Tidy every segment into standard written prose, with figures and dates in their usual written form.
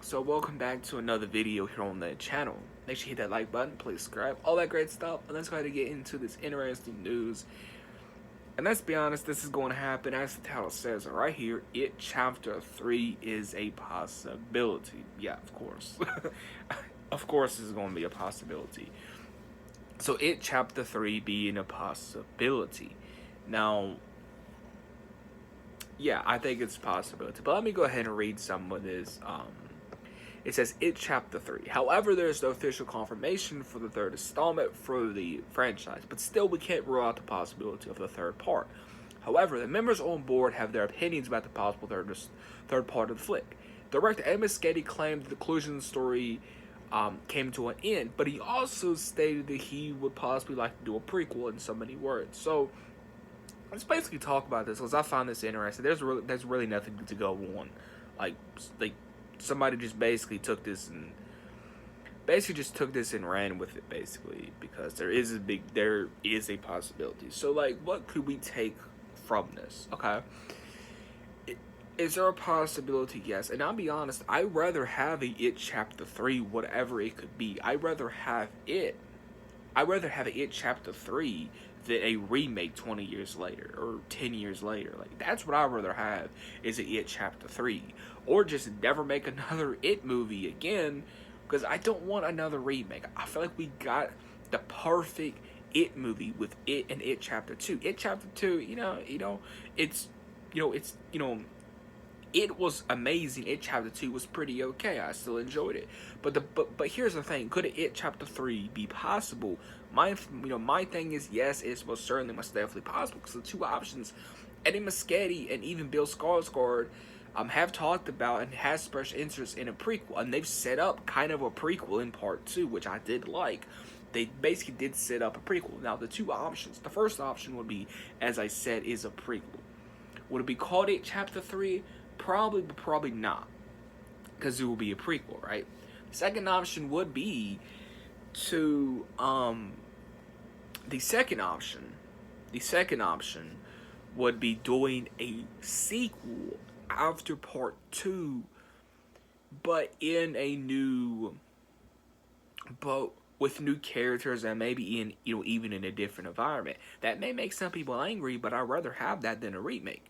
So welcome back to another video here on the channel. Make sure you hit that like button, please subscribe, all that great stuff. And let's go ahead and get into this interesting news. And let's be honest, this is going to happen as the title says right here. It Chapter 3 is a possibility. Yeah, of course. Of course this is going to be a possibility. So It Chapter 3 being a possibility. Now, yeah, I think it's a possibility. But let me go ahead and read some of this. It says It Chapter 3. However, there's no official confirmation for the third installment for the franchise, but still we can't rule out the possibility of the third part. However, the members on board have their opinions about the possible third part of the flick. Director Ed Muschietti claimed the conclusion of the story came to an end, but he also stated that he would possibly like to do a prequel in so many words. So let's basically talk about this because I find this interesting. There's really nothing to go on. Like somebody just basically took this and ran with it basically, because there is a possibility. So like, what could we take from this? Okay, is there a possibility? Yes. And I'll be honest, I'd rather have a It Chapter 3, whatever it could be. I'd rather have a It Chapter 3 than a remake 20 years later or 10 years later. Like, that's what I'd rather have, is a It Chapter 3. Or just never make another It movie again, because I don't want another remake. I feel like we got the perfect It movie with It and It Chapter 2. It Chapter 2, it was amazing. It Chapter 2 was pretty okay. I still enjoyed it. But here's the thing. Could It Chapter 3 be possible? My thing is, yes, it's most definitely possible, because the two options, Eddie Muschietti and even Bill Skarsgård have talked about and has expressed interest in a prequel, and they've set up kind of a prequel in part 2, which I did like. They basically did set up a prequel. Now, the two options. The first option would be, as I said, is a prequel. Would it be called It Chapter 3? Probably, but probably not, because it will be a prequel, right? The second option would be to the second option would be doing a sequel after part 2, but with new characters, and maybe even in a different environment. That may make some people angry, but I'd rather have that than a remake.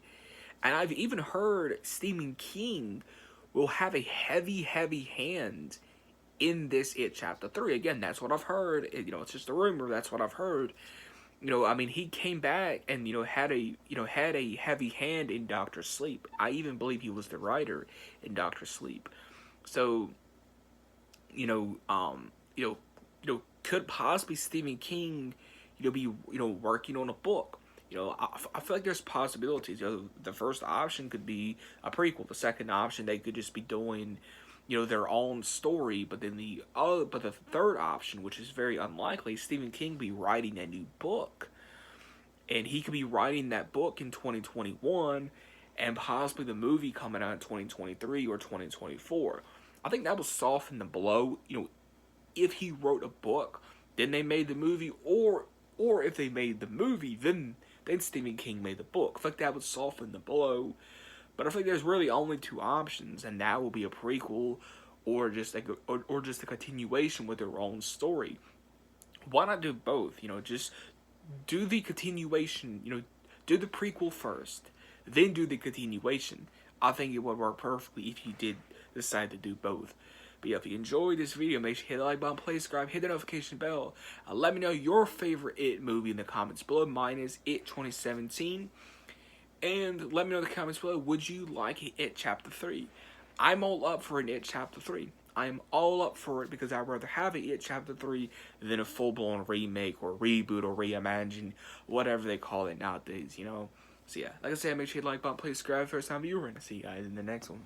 And I've even heard Stephen King will have a heavy hand in this It Chapter 3. Again, that's what I've heard. It's just a rumor. That's what I've heard. He came back and had a heavy hand in Doctor Sleep. I even believe he was the writer in Doctor Sleep. So, could possibly Stephen King, be working on a book. I feel like there's possibilities. The first option could be a prequel. The second option, they could just be doing, their own story. But then the third option, which is very unlikely, Stephen King be writing a new book, and he could be writing that book in 2021, and possibly the movie coming out in 2023 or 2024. I think that will soften the blow. If he wrote a book, then they made the movie, or if they made the movie, then Stephen King made the book. I feel like that would soften the blow. But I think there's really only two options, and that will be a prequel or just a continuation with their own story. Why not do both? Just do the continuation, do the prequel first, then do the continuation. I think it would work perfectly if you did decide to do both. But yeah, if you enjoyed this video, make sure you hit the like button, please subscribe, hit the notification bell. Let me know your favorite It movie in the comments below. Mine is It 2017. And let me know in the comments below, would you like It Chapter 3? I'm all up for an It Chapter 3. I'm all up for it, because I'd rather have an It Chapter 3 than a full-blown remake or reboot or reimagine, whatever they call it nowadays, So yeah, like I said, make sure you hit the like button, please subscribe, first time viewer, and I'll see you guys in the next one.